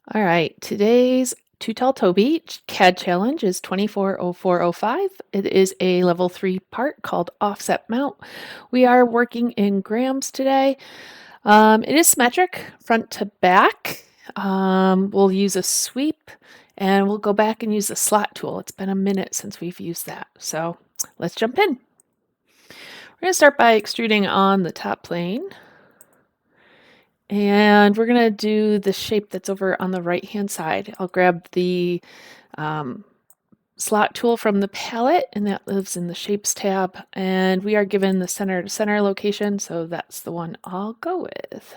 All right, today's Too Tall Toby CAD challenge is 240405. It is a level 3 part called Offset Mount. We are working in grams today. It is symmetric front to back. We'll use a sweep and we'll go back and use the slot tool. It's been a minute since we've used that. So let's jump in. We're going to start by extruding on the top plane. And we're going to do the shape that's over on the right-hand side. I'll grab the slot tool from the palette, and that lives in the Shapes tab. And we are given the center to center location, so that's the one I'll go with.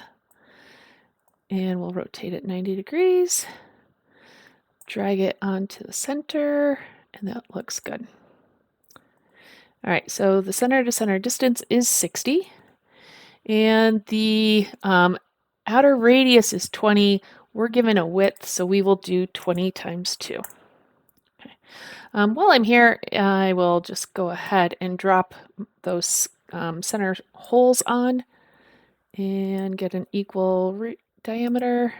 And we'll rotate it 90 degrees, drag it onto the center, and that looks good. All right, so the center to center distance is 60, and the outer radius is 20. We're given a width, so we will do 20 times 2. Okay. While I'm here, I will just go ahead and drop those center holes on and get an equal diameter.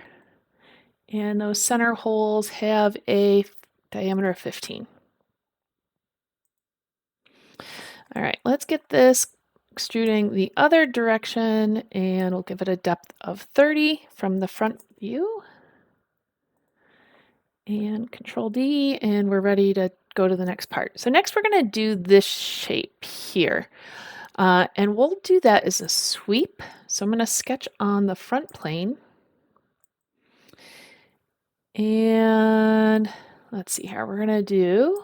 And those center holes have a diameter of 15. All right, let's get this extruding the other direction, and we'll give it a depth of 30 from the front view. And Control D, and we're ready to go to the next part. So next we're going to do this shape here. And we'll do that as a sweep. So I'm going to sketch on the front plane. And let's see here. We're going to do,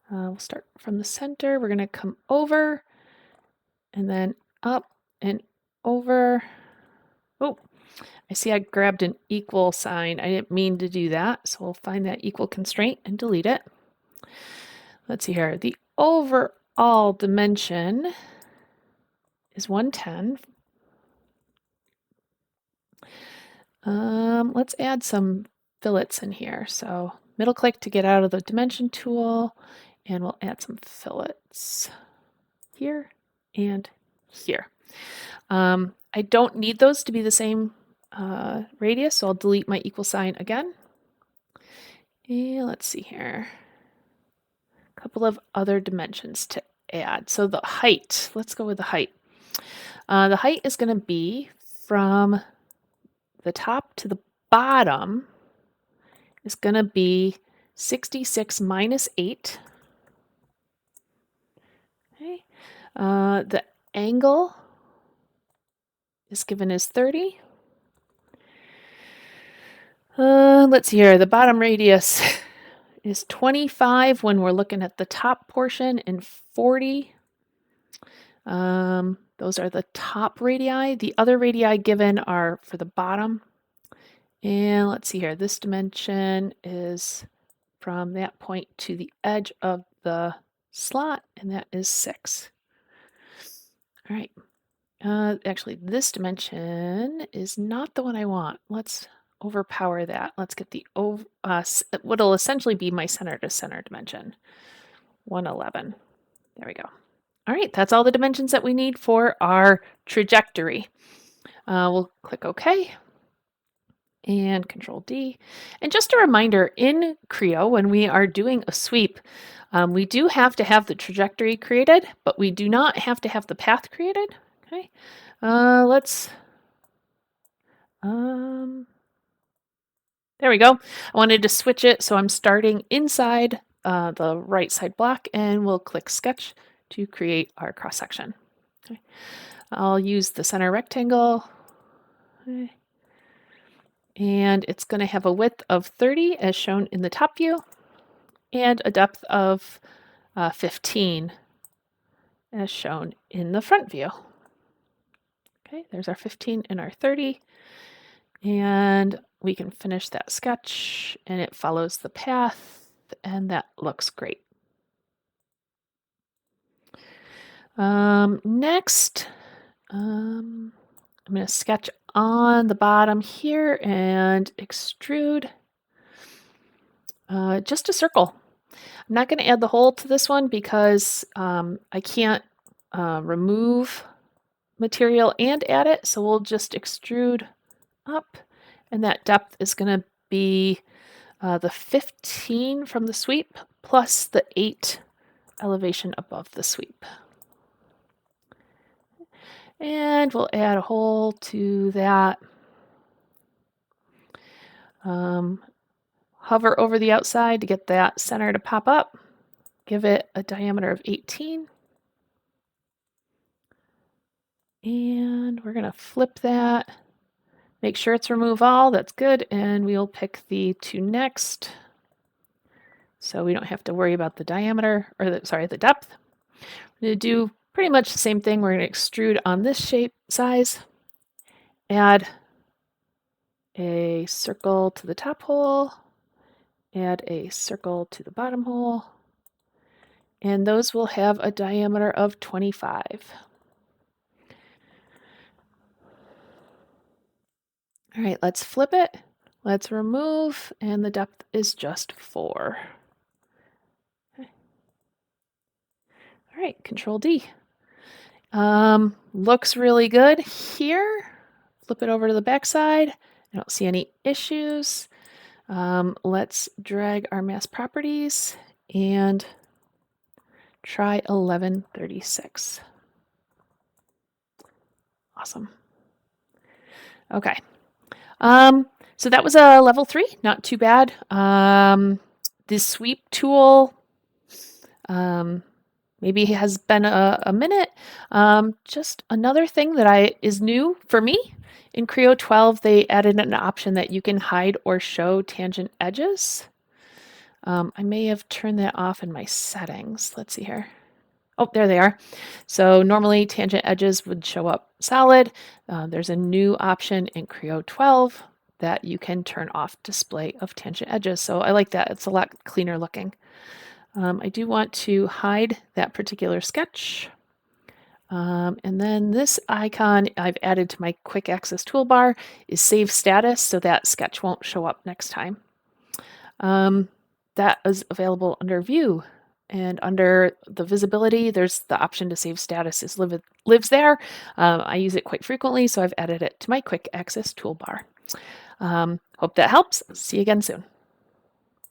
we'll start from the center. We're going to come over and then up and over. Oh, I see I grabbed an equal sign. I didn't mean to do that. So we'll find that equal constraint and delete it. Let's see here. The overall dimension is 110. Let's add some fillets in here. So middle click to get out of the dimension tool, and we'll add some fillets here and here. I don't need those to be the same radius, so I'll delete my equal sign again. And let's see here. A couple of other dimensions to add. So the height, let's go with the height. The height is going to be from the top to the bottom is going to be 66 minus 8. Okay. The angle is given as 30. Let's see here. The bottom radius is 25 when we're looking at the top portion and 40. Those are the top radii. The other radii given are for the bottom. And let's see here. This dimension is from that point to the edge of the slot, and that is 6. All right. Actually, this dimension is not the one I want. Let's overpower that. Let's get the what'll essentially be my center to center dimension, 111. There we go. All right, that's all the dimensions that we need for our trajectory. We'll click OK and Control D. And just a reminder, in Creo, when we are doing a sweep, we do have to have the trajectory created, but we do not have to have the path created. Okay, let's, there we go. I wanted to switch it, so I'm starting inside the right side block, and we'll click Sketch to create our cross section. Okay. I'll use the center rectangle. Okay. And it's going to have a width of 30 as shown in the top view and a depth of 15 as shown in the front view. Okay, there's our 15 and our 30. And we can finish that sketch, and it follows the path, and that looks great. Next, I'm going to sketch on the bottom here and extrude just a circle. I'm not going to add the hole to this one because I can't remove material and add it, so we'll just extrude up And that depth is going to be the 15 from the sweep plus the 8 elevation above the sweep. And we'll add a hole to that. Hover over the outside to get that center to pop up. Give it a diameter of 18. And we're going to flip that. Make sure it's remove all. That's good. And we'll pick the two next. So we don't have to worry about the diameter, or the depth. We're going to do pretty much the same thing. We're going to extrude on this shape size. Add a circle to the top hole. Add a circle to the bottom hole. And those will have a diameter of 25. All right, let's flip it. Let's remove, and the depth is just 4. Okay. All right, Control D. Looks really good here. Flip it over to the back side. I don't see any issues. Let's drag our mass properties and try 1136. Awesome. Okay. So that was a level 3, not too bad. This sweep tool maybe has been a minute. Just another thing that is new for me. In Creo 12, they added an option that you can hide or show tangent edges. I may have turned that off in my settings. Let's see here. Oh, there they are. So normally tangent edges would show up solid. There's a new option in Creo 12 that you can turn off display of tangent edges. So I like that. It's a lot cleaner looking. I do want to hide that particular sketch. And then this icon I've added to my quick access toolbar is save status, so that sketch won't show up next time. That is available under view, and under the visibility there's the option to save status is lives there. I use it quite frequently, so I've added it to my quick access toolbar. Hope that helps. See you again soon.